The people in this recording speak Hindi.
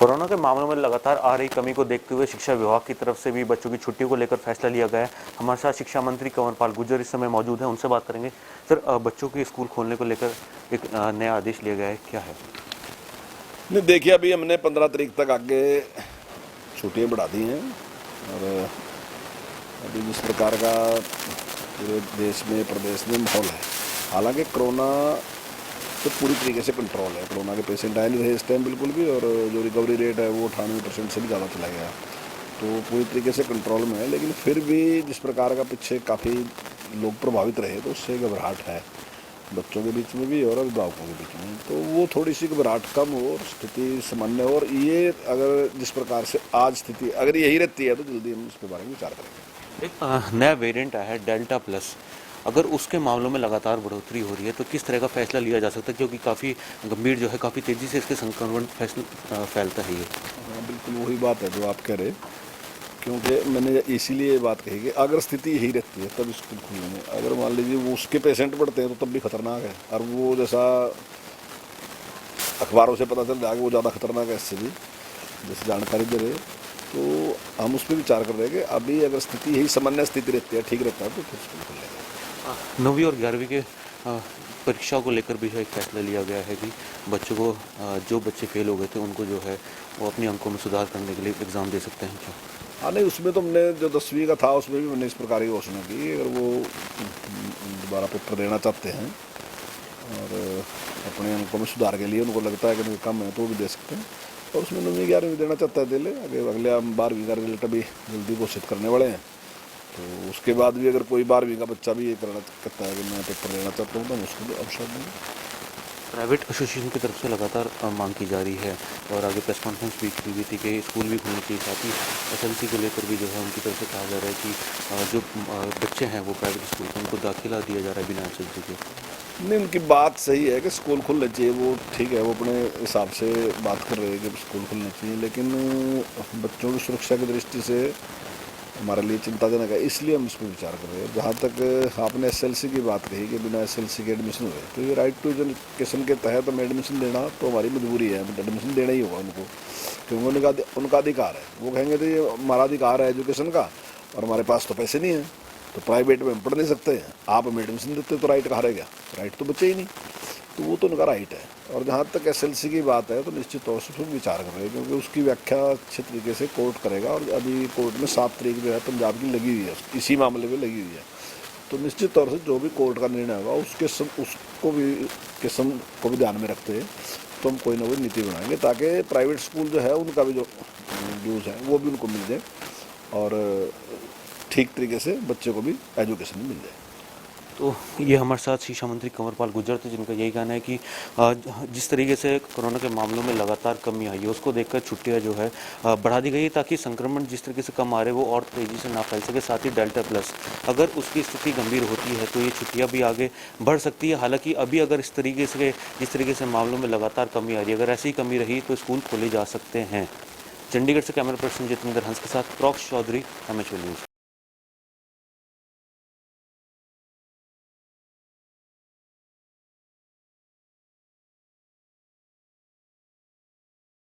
कोरोना के मामलों में लगातार आ रही कमी को देखते हुए शिक्षा विभाग की तरफ से भी बच्चों की छुट्टियों को लेकर फैसला लिया गया है। हमारे साथ शिक्षा मंत्री कंवरपाल गुर्जर इस समय मौजूद हैं, उनसे बात करेंगे। सर, बच्चों के स्कूल खोलने को लेकर एक नया आदेश लिया गया है, क्या है? नहीं, देखिए, अभी हमने 15 तारीख तक आगे छुट्टियाँ बढ़ा दी हैं। और अभी जिस प्रकार का पूरे देश में प्रदेश में माहौल है, हालांकि कोरोना तो पूरी तरीके से कंट्रोल है। कोरोना के पेशेंट आए नहीं रहे इस टाइम बिल्कुल भी, और जो रिकवरी रेट है वो 98% से भी ज़्यादा चला गया, तो पूरी तरीके से कंट्रोल में है। लेकिन फिर भी जिस प्रकार का पीछे काफ़ी लोग प्रभावित रहे, तो उससे घबराहट है बच्चों के बीच में भी और अभिभावकों के बीच में। तो वो थोड़ी सी घबराहट कम हो और स्थिति सामान्य हो। और ये अगर जिस प्रकार से आज स्थिति अगर यही रहती है तो जल्दी हम इसके बारे में विचार करेंगे। एक नया वेरिएंट आया है डेल्टा प्लस, अगर उसके मामलों में लगातार बढ़ोतरी हो रही है तो किस तरह का फैसला लिया जा सकता है, क्योंकि काफ़ी गंभीर जो है, काफ़ी तेज़ी से इसके संक्रमण फैलता है ये। हाँ, बिल्कुल वही बात है जो आप कह रहे, क्योंकि मैंने इसीलिए बात कही कि अगर स्थिति यही रहती है तब स्कूल खुलेंगे। अगर मान लीजिए वो उसके पेशेंट बढ़ते हैं तो तब भी खतरनाक है, और वो जैसा अखबारों से पता चल रहा है कि वो ज़्यादा खतरनाक है इससे भी, जैसे जानकारी दे रहे, तो हम उस पर विचार कर रहे हैं कि अभी अगर स्थिति यही सामान्य स्थिति रहती है, ठीक रहता है, तो फिर स्कूल खुलेगा। 9वीं और 11वीं के परीक्षाओं को लेकर भी जो एक फैसला लिया गया है कि बच्चों को, जो बच्चे फेल हो गए थे उनको जो है वो अपने अंकों में सुधार करने के लिए एग्ज़ाम दे सकते हैं क्या? हाँ, नहीं, उसमें तो हमने जो 10वीं का था उसमें भी मैंने इस प्रकार की घोषणा की, अगर वो दोबारा पेपर देना चाहते हैं और अपने अंकों में सुधार के लिए उनको लगता है कि कम है तो वो भी दे सकते हैं। और उसमें 9वीं 11वीं देना चाहता है दे ले। अगले हम 12वीं का रिजल्ट अभी जल्दी घोषित करने वाले हैं, तो उसके बाद भी अगर कोई 12वीं का बच्चा भी ये करना चाहता है कि मैं पेपर देना चाहता हूँ तो हम उसको भी अवसर देंगे। प्राइवेट एसोसिएशन की तरफ से लगातार मांग की जा रही है और आगे प्रेस कॉन्फ्रेंस भी की हुई थी कि स्कूल भी खुलने चाहिए, साथ ही एसएलसी को लेकर भी जो है उनकी तरफ से कहा जा रहा है कि जो बच्चे हैं वो प्राइवेट स्कूल में उनको दाखिला दिया जा रहा है बिना एसएलसी के। नहीं, उनकी बात सही है कि स्कूल खुलने चाहिए, वो ठीक है, वो अपने हिसाब से बात कर रहे हैं कि स्कूल खुलना चाहिए, लेकिन बच्चों की सुरक्षा की दृष्टि से हमारे लिए चिंताजनक है, इसलिए हम इस पर विचार कर रहे हैं। जहाँ तक आपने एसएलसी की बात कही कि बिना एसएलसी के एडमिशन हुए, तो ये राइट टू एजुकेशन के तहत हमें एडमिशन देना तो हमारी मजबूरी है, एडमिशन देना ही होगा उनको, क्योंकि उनका अधिकार है। वो कहेंगे तो ये हमारा अधिकार है एजुकेशन का, और हमारे पास तो पैसे नहीं हैं, तो प्राइवेट में हम पढ़ नहीं सकते, आप हमें एडमिशन देते तो राइट कहाँ रह गया? राइट तो बचे ही नहीं, तो वो तो उनका राइट है। और जहाँ तक एसएलसी की बात है तो निश्चित तौर से उसमें विचार कर रहे हैं, क्योंकि उसकी व्याख्या अच्छे तरीके से कोर्ट करेगा, और अभी कोर्ट में 7 तारीख जो है पंजाब की लगी हुई है, इसी मामले में लगी हुई है। तो निश्चित तौर से जो भी कोर्ट का निर्णय होगा उसको भी किस्म को भी ध्यान में रखते हैं तो हम कोई ना कोई नीति बनाएंगे, ताकि प्राइवेट स्कूल जो है उनका भी जो ड्यूज़ है वो भी उनको मिल जाए, और ठीक तरीके से बच्चे को भी एजुकेशन मिल जाए। तो ये हमारे साथ शिक्षा मंत्री कंवरपाल गुर्जर थे, जिनका यही कहना है कि जिस तरीके से कोरोना के मामलों में लगातार कमी आई है उसको देखकर छुट्टियां जो है बढ़ा दी गई, ताकि संक्रमण जिस तरीके से कम आ रहे वो और तेज़ी से ना फैल सके। साथ ही डेल्टा प्लस अगर उसकी स्थिति गंभीर होती है तो ये छुट्टियां भी आगे बढ़ सकती है। हालांकि अभी अगर जिस तरीके से मामलों में लगातार कमी आ रही है, अगर ऐसी कमी रही तो स्कूल खोले जा सकते हैं। चंडीगढ़ से कैमरा पर्सन जितेंद्र हंस के साथ प्रॉक्ष चौधरी, MHO न्यूज़।